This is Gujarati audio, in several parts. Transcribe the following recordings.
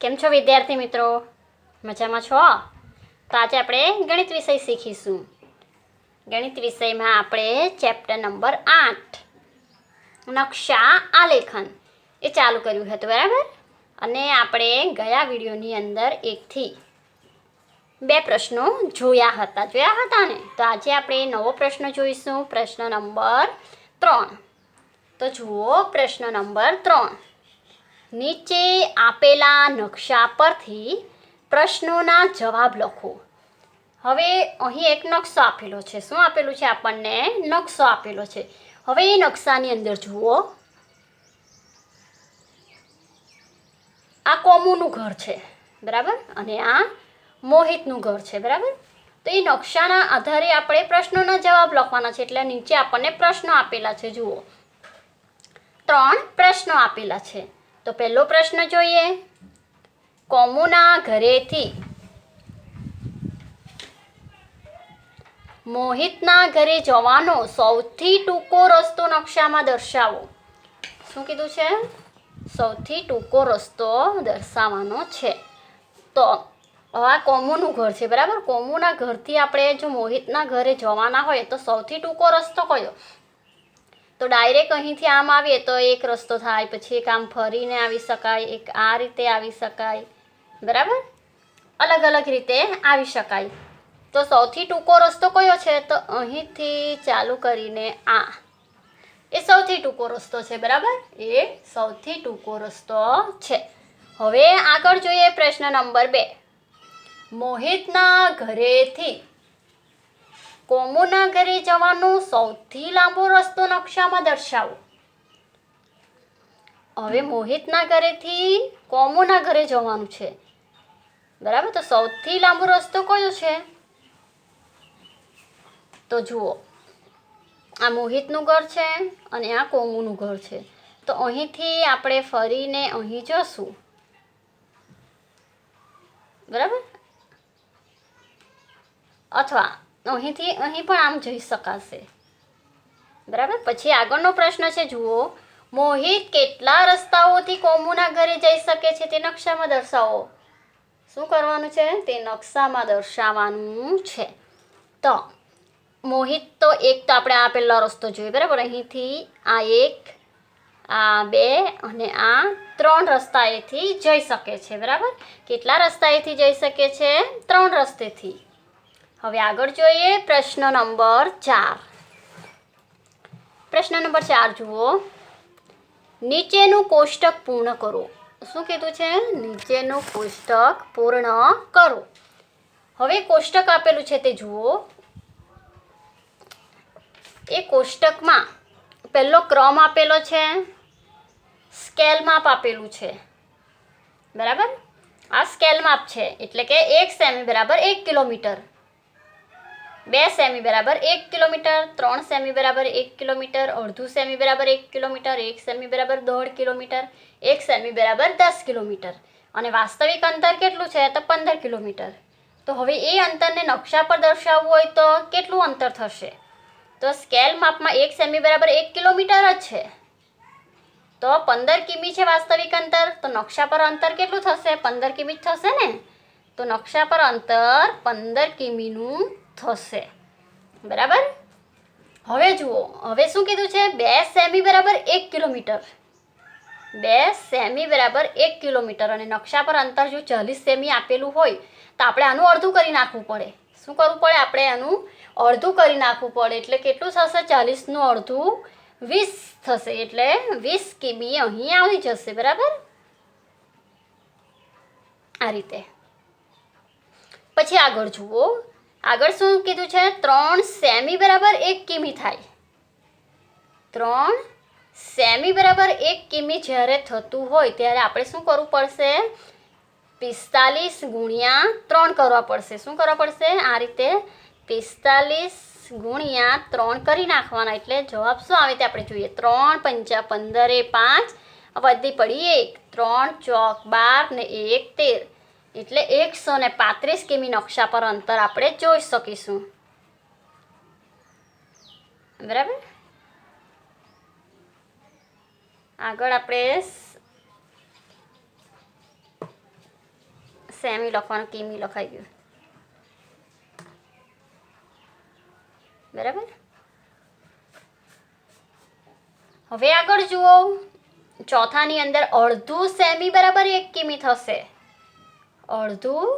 કેમ છો વિદ્યાર્થી મિત્રો? મજામાં છો? તો આજે આપણે ગણિત વિષય શીખીશું. ગણિત વિષયમાં આપણે ચેપ્ટર નંબર 8 નકશા આલેખન એ ચાલુ કર્યું હતું, બરાબર? અને આપણે ગયા વિડીયોની અંદર 1 થી 2 પ્રશ્નો જોયા હતા ને? તો આજે આપણે નવો પ્રશ્ન જોઈશું, પ્રશ્ન નંબર 3. તો જુઓ પ્રશ્ન નંબર 3. નીચે આપેલા નકશા પરથી પ્રશ્નોના જવાબ લખો. હવે અહીં એક નકશો આપેલો છે. શું આપેલું છે? આપણને નકશો આપેલો છે. હવે એ નકશાની અંદર જુઓ, આ કોમુનું ઘર છે, બરાબર? અને આ મોહિતનું ઘર છે, બરાબર? તો એ નકશાના આધારે આપણે પ્રશ્નોના જવાબ લખવાના છે. એટલે નીચે આપણને પ્રશ્નો આપેલા છે. જુઓ, 3 પ્રશ્નો આપેલા છે. તો પહેલો પ્રશ્ન જોઈએ. કોમુના ઘરેથી મોહિતના ઘરે જવાનો સૌથી ટૂંકો રસ્તો નકશામાં દર્શાવો. શું કીધું છે? સૌથી ટૂંકો રસ્તો દર્શાવવાનો છે. તો આ કોમુનું ઘર છે, બરાબર? કોમુના ઘરથી આપણે જો મોહિતના ઘરે જવાના હોય તો સૌથી ટૂંકો રસ્તો કયો? તો ડાયરેક્ટ અહીંથી આમ આવીએ તો એક રસ્તો થાય, પછી એક આમ ફરીને આવી શકાય, એક આ રીતે આવી શકાય, બરાબર? અલગ અલગ રીતે આવી શકાય. તો સૌથી ટૂંકો રસ્તો કયો છે? તો અહીંથી ચાલુ કરીને આ એ સૌથી ટૂંકો રસ્તો છે, બરાબર? એ સૌથી ટૂંકો રસ્તો છે. હવે આગળ જોઈએ પ્રશ્ન નંબર 2. મોહિતના ઘરેથી કોમુના ઘરે જવાનો સૌથી લાંબો રસ્તો નકશામાં દર્શાવો. હવે મોહિતના ઘરેથી કોમુના ઘરે જવાનું છે, બરાબર? તો સૌથી લાંબો રસ્તો કયો છે? તો જુઓ, આ મોહિતનું ઘર છે અને આ કોમુનું ઘર છે. તો અહીંથી આપણે ફરીને અહીં જશું, બરાબર? અથવા અહીંથી અહીં પણ આમ જઈ શકાશે, બરાબર? પછી આગળનો પ્રશ્ન છે. જુઓ, મોહિત કેટલા રસ્તાઓથી કોમુના ઘરે જઈ શકે છે તે નકશામાં દર્શાવો. શું કરવાનું છે? તે નકશામાં દર્શાવવાનું છે. તો મોહિત તો એક તો આપણે આ પહેલો રસ્તો જોઈએ, બરાબર? અહીંથી આ 1, આ 2 અને આ 3 રસ્તાએથી જઈ શકે છે, બરાબર? કેટલા રસ્તાએથી જઈ શકે છે? 3 રસ્તેથી. હવે આગળ જોઈએ પ્રશ્ન નંબર 4. પ્રશ્ન નંબર 4 જુઓ, નીચેનું કોષ્ટક પૂર્ણ કરો. શું કીધું છે? નીચેનું કોષ્ટક પૂર્ણ કરો. હવે કોષ્ટક આપેલું છે તે જુઓ. એ કોષ્ટકમાં પહેલો ક્રમ આપેલો છે, સ્કેલ માપ આપેલું છે, બરાબર? આ સ્કેલ માપ છે, એટલે કે 1 સેમી બરાબર 1 કિલોમીટર, 2 સેમી બરાબર 1 કિલોમીટર, 3 સેમી બરાબર 1 કિલોમીટર, અડધું સેમી બરાબર 1 કિલોમીટર, 1 સેમી બરાબર 1.5 કિલોમીટર, 1 સેમી બરાબર 10 કિલોમીટર. અને વાસ્તવિક અંતર કેટલું છે? તો 15 કિલોમીટર. તો હવે એ અંતરને નકશા પર દર્શાવવું હોય તો કેટલું અંતર થશે? તો સ્કેલ માપમાં 1 સેમી બરાબર 1 કિલોમીટર જ છે. તો 15 કિમી છે વાસ્તવિક અંતર. તો નકશા પર અંતર કેટલું થશે? 15 કિમી જ થશે ને? તો નકશા પર અંતર 15 કિમીનું થશે, બરાબર? હવે જુઓ, હવે શું કીધું છે? 2 સેમી બરાબર 1 કિલોમીટર, 2 સેમી બરાબર 1 કિલોમીટર. અને નકશા પર અંતર જો 40 સેમી આપેલું હોય તો આપણે આનું અડધું કરી નાખવું પડે. શું કરવું પડે? આપણે આનું અડધું કરી નાખવું પડે. એટલે કેટલું થશે? 40નું અડધું 20 થશે. એટલે 20 કિમી અહીં આવી જશે, બરાબર? આ રીતે. પછી આગળ જુઓ, આગળ શું કીધું છે? 3 સેમી બરાબર 1 કિમી થાય. 3 સેમી બરાબર 1 કિમી જ્યારે થતું હોય ત્યારે આપણે શું કરવું પડશે? 45 ગુણ્યા 3 કરવા પડશે. શું કરવા પડશે? આ રીતે 45 ગુણ્યા 3 કરી નાખવાના. એટલે જવાબ શું આવે તે આપણે જોઈએ. 3 પંચા 15 એ 5, વધી પડી 1, 3 ચોક 12 ને 1 13. એટલે 135 કિમી નકશા પર અંતર આપણે જોઈ શકીશું, બરાબર? આગળ આપણે સેમી લખવાનું, કિમી લખાઈ ગયું, બરાબર. હવે આગળ જુઓ, ચોથાની અંદર અડધું સેમી બરાબર 1 કિમી થશે. અડધું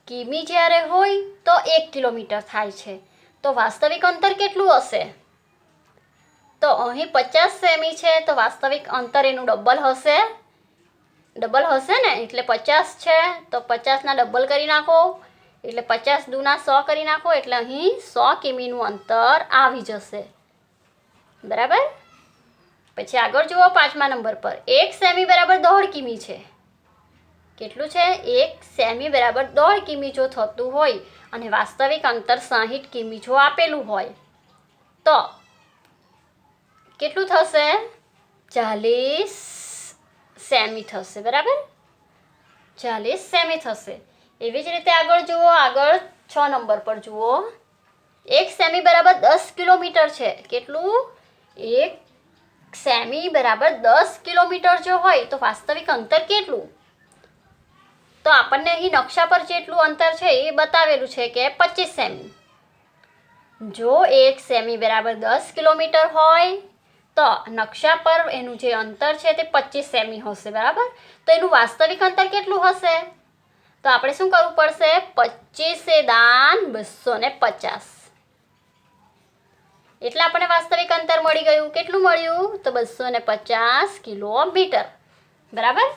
કિમી જ્યારે હોય તો 1 કિલોમીટર થાય છે. તો વાસ્તવિક અંતર કેટલું હશે? તો અહીં 50 સેમી છે, તો વાસ્તવિક અંતર એનું ડબલ હશે. ડબલ હશે ને, એટલે 50 છે તો 50ના ડબલ કરી નાખો, એટલે 50 દુના 100 કરી નાખો, એટલે અહીં 100 કિમીનું અંતર આવી જશે, બરાબર. પછી આગળ જુઓ, 5મા નંબર પર 1 સેમી બરાબર 1.5 કિમી છે. કેટલું છે? 1 સેમી બરાબર 1.5 કિમી જો થતું હોય અને વાસ્તવિક અંતર 60 કિમી જો આપેલું હોય તો કેટલું થશે? 40 સેમી થશે, બરાબર. 40 સેમી થશે. એવી જ રીતે આગળ જુઓ, આગળ 6 નંબર પર જુઓ, 1 સેમી બરાબર 10 કિલોમીટર છે. કેટલું? 1 સેમી બરાબર 10 કિલોમીટર જો હોય તો વાસ્તવિક અંતર કેટલું? તો આપણને અહીં નકશા પર જેટલું અંતર છે એ બતાવેલું છે કે 25 સેમી. જો 1 સેમી બરાબર 10 કિલોમીટર હોય તો નકશા પર એનું જે અંતર છે તે 25 સેમી હશે, બરાબર. તો એનું વાસ્તવિક અંતર કેટલું હશે? તો આપણે શું કરવું પડશે? 25/250. એટલે આપણને વાસ્તવિક અંતર મળી ગયું. કેટલું મળ્યું? તો 250 કિલોમીટર, બરાબર.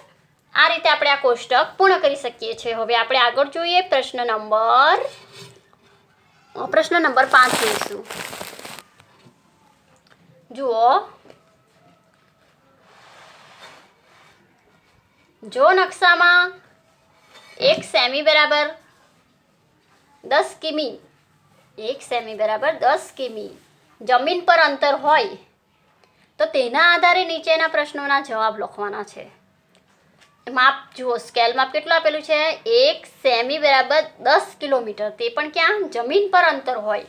આ રીતે આપણે આ કોષ્ટક પૂર્ણ કરી શકીએ છીએ. હવે આપણે આગળ જોઈએ, પ્રશ્ન નંબર 5 જોઈશું. જુઓ, જો નકશામાં 1 સેમી બરાબર 10 કિમી, 1 સેમી બરાબર 10 કિમી જમીન પર અંતર હોય તો તેના આધારે નીચેના પ્રશ્નોના જવાબ લખવાના છે. માપ જુઓ, સ્કેલ માપ કેટલું આપેલું છે? 1 સેમી બરાબર 10 કિલોમીટર, તે પણ ક્યાં? જમીન પર અંતર હોય,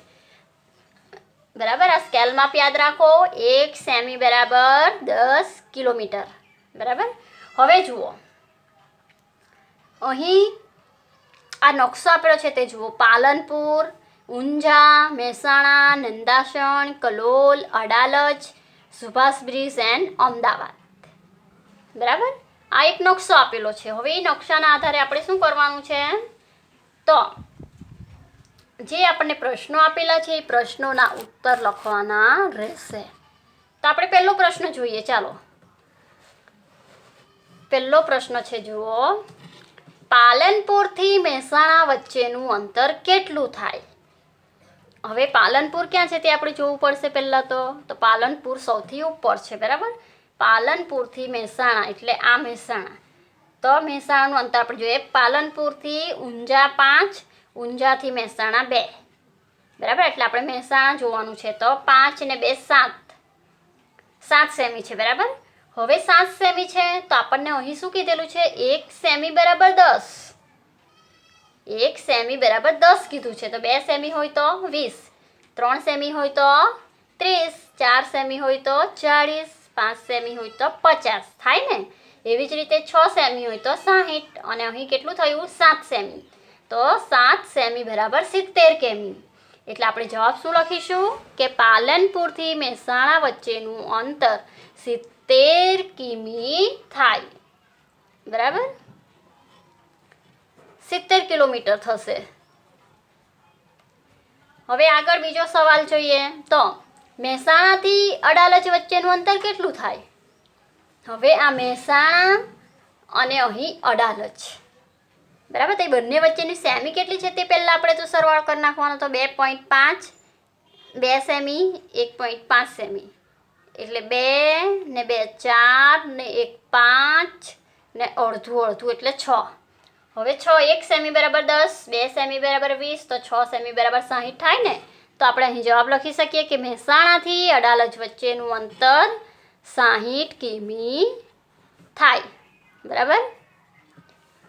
બરાબર. આ સ્કેલ માપ યાદ રાખો, 1 સેમી બરાબર 10 કિલોમીટર, બરાબર. હવે જુઓ, અહીં આ નકશો આપેલો છે તે જુઓ. પાલનપુર, ઊંઝા, મહેસાણા, નંદાસણ, કલોલ, અડાલજ, સુભાષ બ્રિજ એન્ડ અમદાવાદ, બરાબર. આ એક નકશો આપેલો છે. હવે એ નકશાના આધારે આપણે શું કરવાનું છે? તો જે આપણને પ્રશ્નો આપેલા છે એ પ્રશ્નોના ઉત્તર લખવાના રહેશે. તો આપણે પહેલો પ્રશ્ન જોઈએ. ચાલો, પહેલો પ્રશ્ન છે, જુઓ. પાલનપુરથી મહેસાણા વચ્ચેનું અંતર કેટલું થાય? હવે પાલનપુર ક્યાં છે તે આપણે જોવું પડશે પહેલાં. તો પાલનપુર સૌથી ઉપર છે, બરાબર. પાલનપુરથી મહેસાણા એટલે આ મહેસાણા, તો મહેસાણાનું અંતર આપણે જોઈએ. પાલનપુરથી ઊંઝા 5, ઊંઝાથી મહેસાણા 2, બરાબર. એટલે આપણે મહેસાણા જોવાનું છે. તો 5 ને 2 7 સેમી છે, બરાબર. હવે 7 સેમી છે તો આપણને અહીં શું કીધેલું છે? 1 સેમી બરાબર 10. 1 સેમી બરાબર 10 કીધું છે. તો 2 સેમી હોય તો 20, 3 સેમી હોય તો 30, 4 સેમી હોય તો 40, 5 સેમી હોય તો 50 થાય ને. એવી જ રીતે 6 સેમી હોય તો 60, અને અહીં કેટલું થયું? 7 સેમી. તો 7 સેમી બરાબર 70 કિમી. એટલે આપણે જવાબ શું લખીશું? કે પાલનપુરથી મહેસાણા વચ્ચેનું અંતર 70 કિમી થાય, બરાબર. 70 કિલોમીટર થશે. હવે આગળ બીજો સવાલ જોઈએ. તો મહેસાણાથી અડાલજ વચ્ચેનું અંતર કેટલું થાય? હવે આ મહેસાણા અને અહીં અડાલજ, બરાબર. તો એ બંને વચ્ચેની સેમી કેટલી છે તે પહેલાં આપણે તો સરવાળો કરી નાખવાનો. તો 2.5, 2 સેમી, 1.5 સેમી, એટલે 2 ને 2 4 ને 1 5 ને અડધું એટલે 6. હવે 6, 1 સેમી બરાબર 10, 2 સેમી બરાબર 20, તો 6 સેમી બરાબર 60 થાય ને. તો આપણે અહીં જવાબ લખી શકીએ કે મહેસાણાથી અડાલજ વચ્ચેનું અંતર 60 કિમી થાય, બરાબર.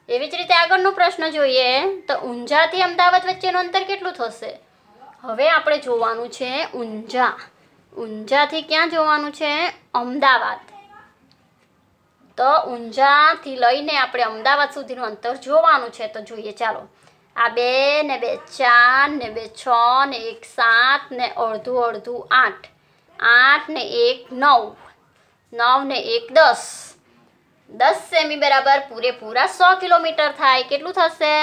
એવી જ રીતે આગળનો પ્રશ્ન જોઈએ. તો ઊંઝાથી અમદાવાદ વચ્ચેનું અંતર કેટલું થશે? હવે આપણે જોવાનું છે ઊંઝાથી ક્યાં જોવાનું છે? અમદાવાદ. તો ઊંઝાથી લઈને આપણે અમદાવાદ સુધીનું અંતર જોવાનું છે. તો જોઈએ ચાલો. આ 2 ને 2 4 ને 2 6 ને 1 7 ને અડધું અડધું 8, 8 ને 1 9, 9 ને 1 10, 10 સેમી બરાબર પૂરેપૂરા 100 કિલોમીટર થાય. કેટલું થશે?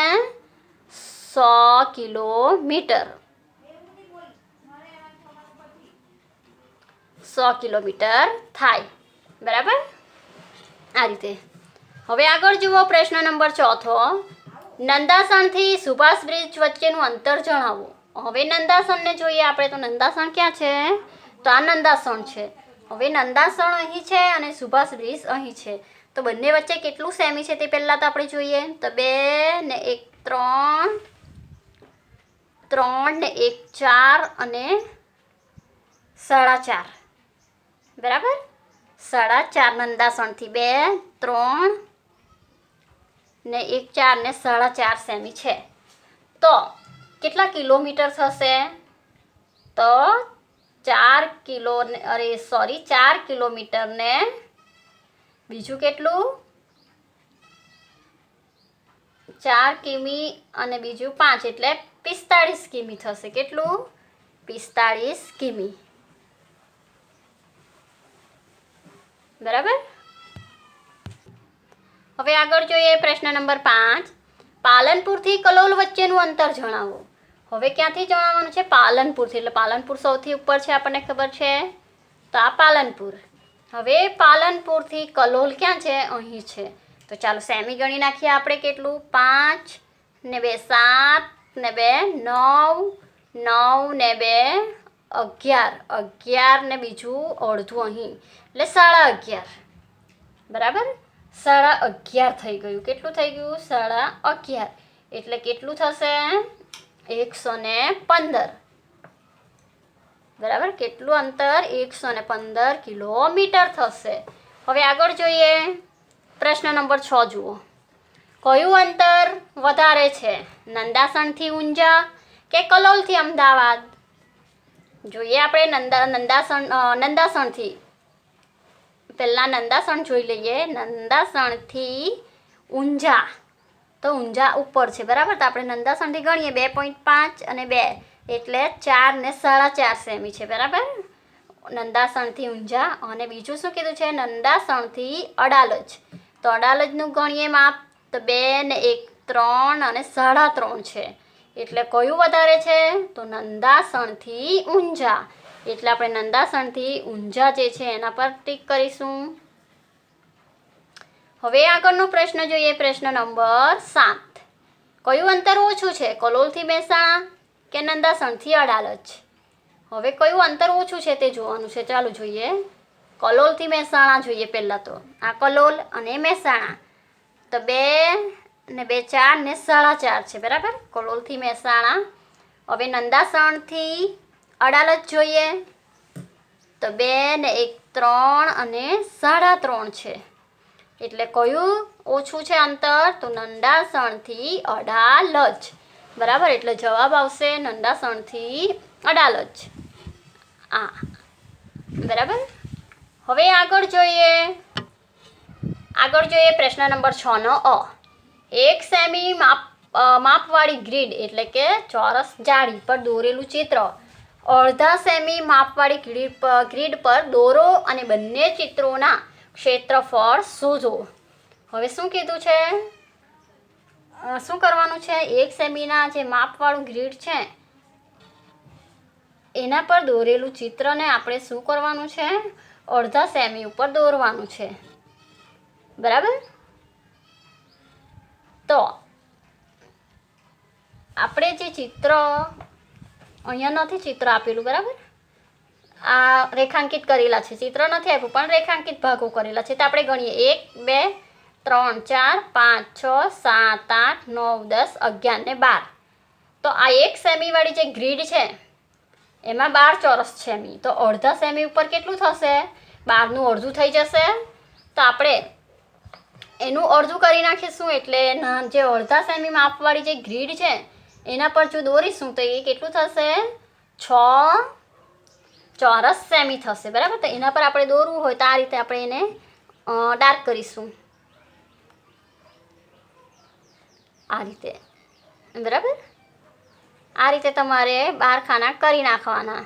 100 કિલોમીટર. 100 કિલોમીટર થાય બરાબર. આ રીતે. હવે આગળ જુઓ પ્રશ્ન નંબર 4. નંદાસણથી સુભાષ બ્રિજ વચ્ચેનું અંતર જણાવો. હવે નંદાસણને જોઈએ આપણે. તો નંદાસણ ક્યાં છે? તો આ નંદાસણ છે. હવે નંદાસણ અહીં છે અને સુભાષ બ્રિજ અહીં છે. તો બંને વચ્ચે કેટલું સેમી છે તે પહેલાં તો આપણે જોઈએ. તો 2 ને 1 3, 3 ને 1 4 અને 4.5 બરાબર. 4.5 નંદાસણથી 2 3 ને 1 4 ને 4.5 સેમી છે. તો કેટલા કિલોમીટર થશે? તો 4 કિલોમીટર ને બીજું કેટલું? 4 કિમી અને બીજું 5 એટલે 45 કિમી થશે. કેટલું? 45 કિમી બરાબર. હવે આગળ જોઈએ પ્રશ્ન નંબર 5. પાલનપુરથી કલોલ વચ્ચેનું અંતર જણાવો. હવે ક્યાંથી જણાવવાનું છે? પાલનપુરથી. એટલે પાલનપુર સૌથી ઉપર છે, આપણને ખબર છે. તો આ પાલનપુર. હવે પાલનપુરથી કલોલ ક્યાં છે? અહીં છે. તો ચાલો સેમી ગણી નાખીએ આપણે. કેટલું? 5 ને 2 7 ને 2 9, 9 ને 2 11, 11 ને બીજું અડધું અહીં એટલે 11.5 બરાબર. 11.5 થઈ ગયું. કેટલું થઈ ગયું? 11.5 એટલે કેટલું થશે? 115 બરાબર. કેટલું અંતર? 115 કિલોમીટર થશે. હવે આગળ જોઈએ પ્રશ્ન નંબર 6 જુઓ. કયું અંતર વધારે છે? નંદાસણથી ઊંઝા કે કલોલથી અમદાવાદ? જોઈએ આપણે નંદાસણથી. પહેલાં નંદાસણ જોઈ લઈએ. નંદાસણથી ઊંઝા. તો ઊંઝા ઉપર છે બરાબર. તો આપણે નંદાસણથી ગણીએ 2.5 અને 2 એટલે 4 ને 4.5 સેમી છે બરાબર. નંદાસણથી ઊંઝા. અને બીજું શું કીધું છે? નંદાસણથી અડાલજ. તો અડાલજનું ગણીએ માપ. તો 2 ને 1 3 અને 3.5 છે. એટલે કયું વધારે છે? તો નંદાસણથી ઊંઝા. એટલે આપણે નંદાસણથી ઊંઝા જે છે એના પર ટીક કરીશું. હવે આગળનો પ્રશ્ન જોઈએ. પ્રશ્ન નંબર 7. કયું અંતર ઓછું છે? કલોલથી મહેસાણા કે નંદાસણથી અડાલજ? હવે કયું અંતર ઓછું છે તે જોવાનું છે. ચાલો જોઈએ. કલોલથી મહેસાણા જોઈએ પહેલાં તો. આ કલોલ અને મહેસાણા. તો 2 ને 2 4 ને 4.5 છે બરાબર. કલોલથી મહેસાણા. હવે નંદાસણથી અડાલજ જોઈએ. તો 2 ને 1 3 અને 3.5 છે. એટલે કયું ઓછું છે અંતર? તો નંદાસણથી અડાલજ બરાબર. એટલે જવાબ આવશે નંદાસણથી અડાલજ. બરાબર. હવે આગળ જોઈએ પ્રશ્ન નંબર 6 અ. 1 સેમી માપવાળી ગ્રીડ એટલે કે ચોરસ જાળી પર દોરેલું ચિત્ર અડધા સેમી માપવાળી ગ્રીડ પર દોરો અને બંને ચિત્રોના ક્ષેત્રફળ શોધો. હવે શું કીધું છે? શું કરવાનું છે? 1 સેમીના જે માપવાળું ગ્રીડ છે એના પર દોરેલું ચિત્રને આપણે શું કરવાનું છે? અડધા સેમી ઉપર દોરવાનું છે બરાબર. તો આપણે જે ચિત્ર અહીંયા નથી ચિત્ર આપેલું બરાબર. આ રેખાંકિત કરેલા છે. ચિત્ર નથી આપ્યું પણ રેખાંકિત ભાગો કરેલા છે. તો આપણે ગણીએ 1 2 3 4 5 6 7 8 9 10 11 ને 12. તો આ 1 સેમીવાળી જે ગ્રીડ છે એમાં 12 ચોરસ સેમી. તો અડધા સેમી ઉપર કેટલું થશે? 12નું અડધું થઈ જશે. તો આપણે એનું અડધું કરી નાખીશું. એટલે જે અડધા સેમી માપવાળી જે ગ્રીડ છે એના પર જો દોરીશું તો એ કેટલું થશે? 6 ચોરસ સેમી થશે બરાબર. તો એના પર આપણે દોરવું હોય તો આ રીતે આપણે એને ડાર્ક કરીશું આ રીતે, બરાબર. આ રીતે તમારે 12 ખાના કરી નાખવાના.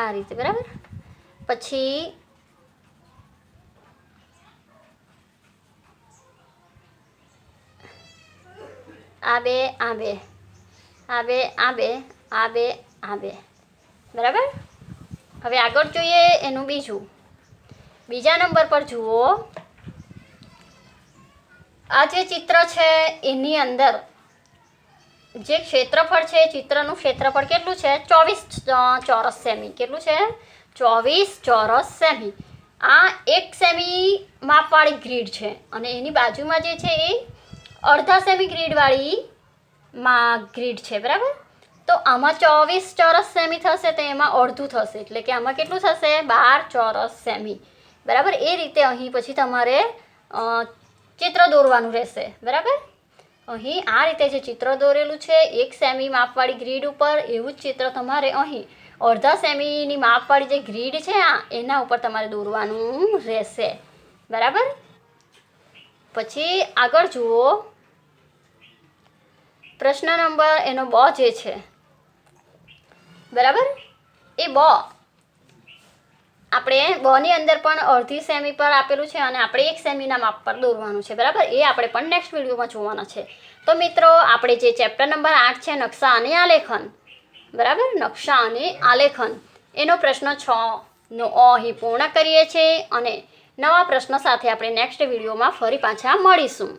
આ રીતે, બરાબર. પછી આ બે, આ બે, આ બે, આ બે, આ બે, આ બે, બરાબર. હવે આગળ જોઈએ એનું બીજા નંબર પર જુઓ. આ જે ચિત્ર છે એની અંદર જે ક્ષેત્રફળ છે, ચિત્રનું ક્ષેત્રફળ કેટલું છે? 24 ચોરસ સેમી. કેટલું છે? 24 ચોરસ સેમી. આ 1 સેમી માપવાળી ગ્રીડ છે અને એની બાજુમાં જે છે એ અડધા સેમી ગ્રીડવાળી ગ્રીડ છે, બરાબર. તો આમાં 24 ચોરસ સેમી થશે તો એમાં અડધું થશે, એટલે કે આમાં કેટલું થશે? 12 ચોરસ સેમી, બરાબર. એ રીતે અહીં પછી તમારે ચિત્ર દોરવાનું રહેશે, બરાબર. અહીં આ રીતે જે ચિત્ર દોરેલું છે 1 સેમી માપવાળી ગ્રીડ ઉપર, એવું જ ચિત્ર તમારે અહીં અડધા સેમીની માપવાળી જે ગ્રીડ છે એના ઉપર તમારે દોરવાનું રહેશે, બરાબર. પછી આગળ જુઓ. પ્રશ્ન નંબર એનો બ જે છે, બરાબર. એ બ આપણે બની અંદર પણ અડધી સેમી પર આપેલું છે અને આપણે 1 સેમીના માપ પર દોરવાનું છે, બરાબર. એ આપણે પણ નેક્સ્ટ વિડીયોમાં જોવાના છે. તો મિત્રો આપણે જે ચેપ્ટર નંબર 8 છે નકશા અને આલેખન, બરાબર, નકશા અને આલેખન, એનો પ્રશ્ન 6નો અહીં પૂર્ણ કરીએ છીએ અને નવા પ્રશ્ન સાથે આપણે નેક્સ્ટ વિડીયોમાં ફરી પાછા મળીશું.